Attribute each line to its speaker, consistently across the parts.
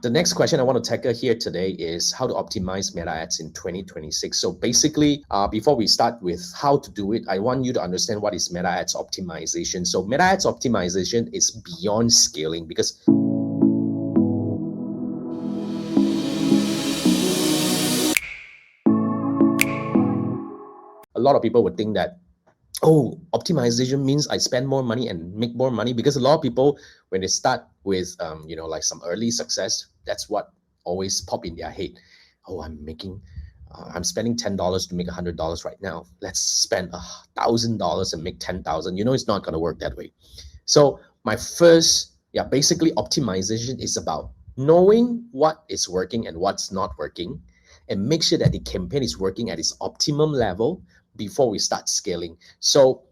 Speaker 1: The next question I want to tackle here today is how to optimize meta ads in 2026. So basically, before we start with how to do it, I want you to understand what is meta ads optimization. So meta ads optimization is beyond scaling because a lot of people would think that, oh, optimization means I spend more money and make more money, because a lot of people, when they start with like some early success, that's what always pop in their head. Oh, I'm spending $10 to make $100 right now. Let's spend $1,000 and make 10,000. It's not going to work that way. So my first, basically optimization is about knowing what is working and what's not working, and make sure that the campaign is working at its optimum level before we start scaling. So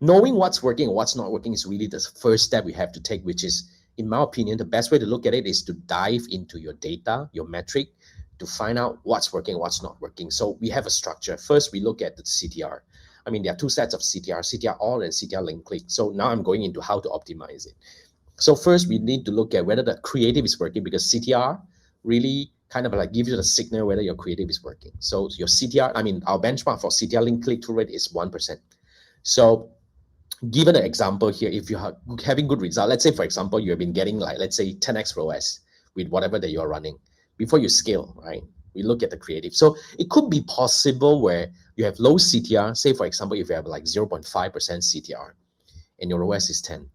Speaker 1: knowing what's working and what's not working is really the first step we have to take, which is, in my opinion, the best way to look at it is to dive into your data, your metric, to find out what's working, what's not working. So we have a structure. First, we look at the CTR. There are two sets of CTR, CTR all and CTR link click. So now I'm going into how to optimize it. So first, we need to look at whether the creative is working, because CTR really kind of like gives you the signal whether your creative is working. So your CTR, our benchmark for CTR link click-through rate is 1%. So given an example here, if you're having good result, let's say, for example, you have been getting let's say 10x ROAS with whatever that you're running before you scale, right? We look at the creative. So it could be possible where you have low CTR, say, for example, if you have like 0.5% CTR and your ROAS is 10,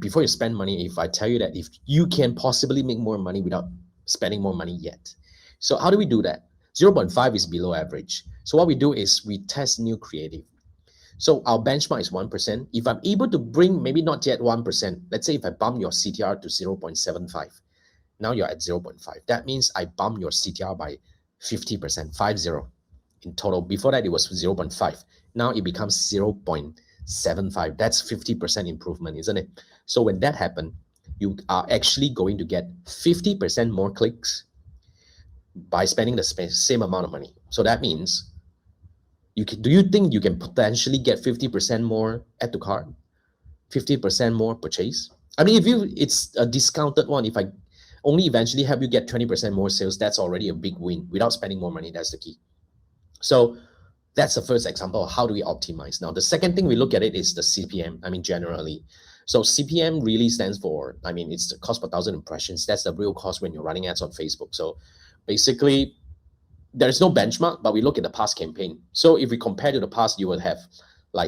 Speaker 1: before you spend money, if I tell you that if you can possibly make more money without spending more money yet. So how do we do that? 0.5 is below average. So what we do is we test new creative. So our benchmark is 1%. If I'm able to bring, maybe not yet 1%, let's say if I bump your CTR to 0.75, now you're at 0.5. That means I bump your CTR by 50%, 50 in total. Before that, it was 0.5. Now it becomes 0.75. That's 50% improvement, isn't it? So when that happens, you are actually going to get 50% more clicks by spending the same amount of money. So that means, do you think you can potentially get 50% more add to cart, 50% more purchase? If it's a discounted one, if I only eventually help you get 20% more sales, that's already a big win without spending more money. That's the key. So that's the first example of how do we optimize. Now, the second thing we look at it is the CPM, generally. So CPM really stands for, it's the cost per thousand impressions. That's the real cost when you're running ads on Facebook. So basically, there's no benchmark, but we look at the past campaign. So if we compare to the past, you would have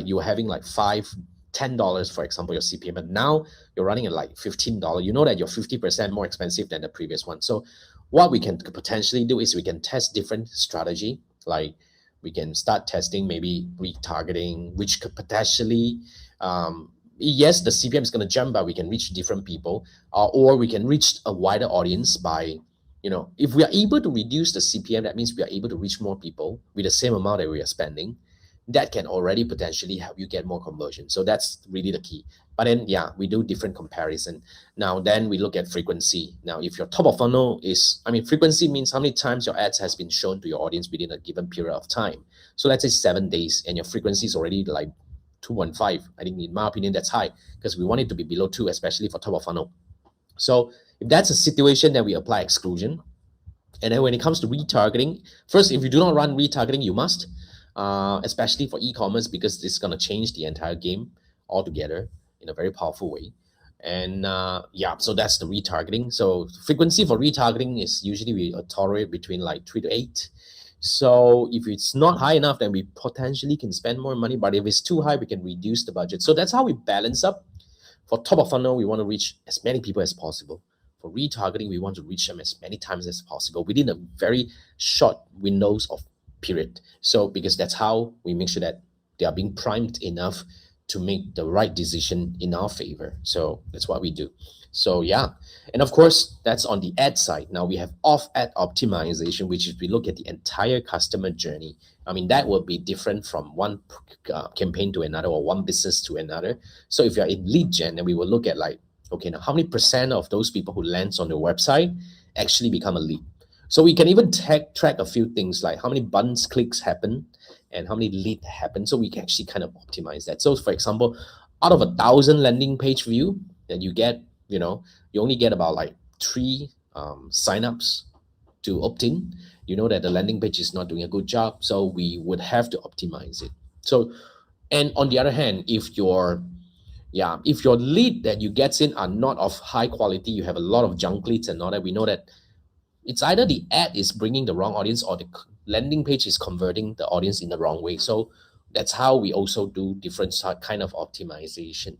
Speaker 1: you were having like $10, for example, your CPM, but now you're running at like $15. You know that you're 50% more expensive than the previous one. So what we can potentially do is we can test different strategy. Like we can start testing maybe retargeting, which could potentially, yes, the CPM is going to jump, but we can reach different people, or we can reach a wider audience by, if we are able to reduce the CPM, that means we are able to reach more people with the same amount that we are spending. That can already potentially help you get more conversion. So that's really the key. But then, we do different comparison. Now, then we look at frequency. Now, if your top of funnel is, frequency means how many times your ads has been shown to your audience within a given period of time. So let's say 7 days, and your frequency is already like 2.15. I think, in my opinion, that's high, because we want it to be below 2, especially for top of funnel. So if that's a situation, then we apply exclusion. And then when it comes to retargeting, first, if you do not run retargeting, you must, especially for e-commerce, because this is going to change the entire game altogether in a very powerful way. And so that's the retargeting. So frequency for retargeting is usually we tolerate between like 3 to 8. So if it's not high enough, then we potentially can spend more money. But if it's too high, we can reduce the budget. So that's how we balance up. For top of funnel, we want to reach as many people as possible. For retargeting, we want to reach them as many times as possible within a very short windows of period. So because that's how we make sure that they are being primed enough to make the right decision in our favor. So that's what we do. So and of course, that's on the ad side. Now we have off ad optimization, which is we look at the entire customer journey. That will be different from one campaign to another, or one business to another. So if you're in lead gen, then we will look at okay, now how many % of those people who lands on the website actually become a lead? So we can even track a few things, like how many buttons clicks happen and how many lead happen. So we can actually kind of optimize that. So for example, out of 1,000 landing page view that you get, you only get about like 3 signups to opt in, you know that the landing page is not doing a good job. So we would have to optimize it. So, and on the other hand, if your lead that you get in are not of high quality, you have a lot of junk leads and all that, we know that it's either the ad is bringing the wrong audience or the landing page is converting the audience in the wrong way. So that's how we also do different kind of optimization.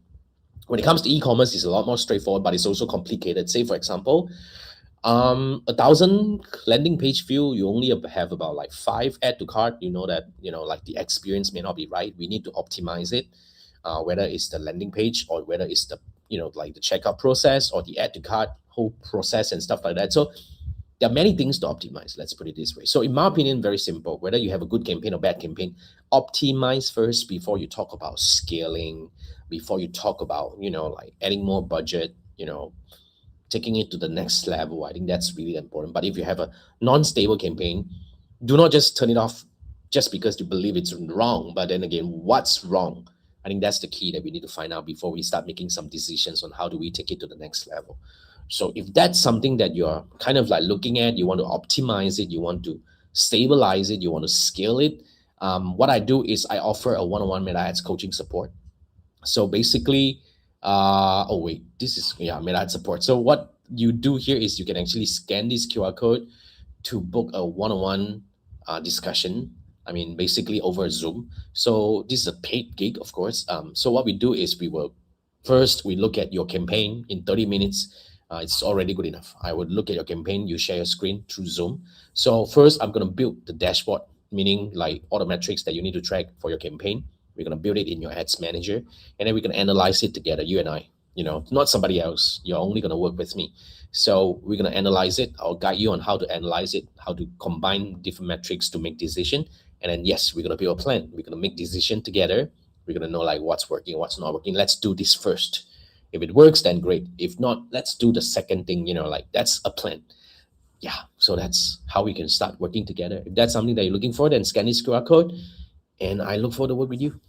Speaker 1: When it comes to e-commerce, it's a lot more straightforward, but it's also complicated. Say, for example, 1,000 landing page view, you only have about like 5 add to cart. You know that, like the experience may not be right. We need to optimize it, whether it's the landing page or whether it's the, like the checkout process or the add to cart whole process and stuff like that. So there are many things to optimize. Let's put it this way. So in my opinion, very simple. Whether you have a good campaign or bad campaign, optimize first before you talk about scaling, before you talk about, like adding more budget, taking it to the next level. I think that's really important. But if you have a non-stable campaign, do not just turn it off just because you believe it's wrong. But then again, what's wrong? I think that's the key that we need to find out before we start making some decisions on how do we take it to the next level. So if that's something that you're kind of like looking at, you want to optimize it, you want to stabilize it, you want to scale it, what I do is I offer a one-on-one Meta Ads coaching support. So basically, Meta Ads support. So what you do here is you can actually scan this QR code to book a one-on-one discussion. I mean, basically over Zoom. So this is a paid gig, of course. So what we do is we look at your campaign in 30 minutes. It's already good enough. I would look at your campaign, you share your screen through Zoom. So first, I'm going to build the dashboard, meaning like all the metrics that you need to track for your campaign. We're going to build it in your ads manager, and then we can analyze it together, you and I, not somebody else. You're only going to work with me. So we're going to analyze it. I'll guide you on how to analyze it, how to combine different metrics to make decision. And then, yes, we're going to build a plan. We're going to make decision together. We're going to know like what's working, what's not working. Let's do this first. If it works, then great. If not, let's do the second thing, like that's a plan. Yeah, so that's how we can start working together. If that's something that you're looking for, then scan this QR code, and I look forward to work with you.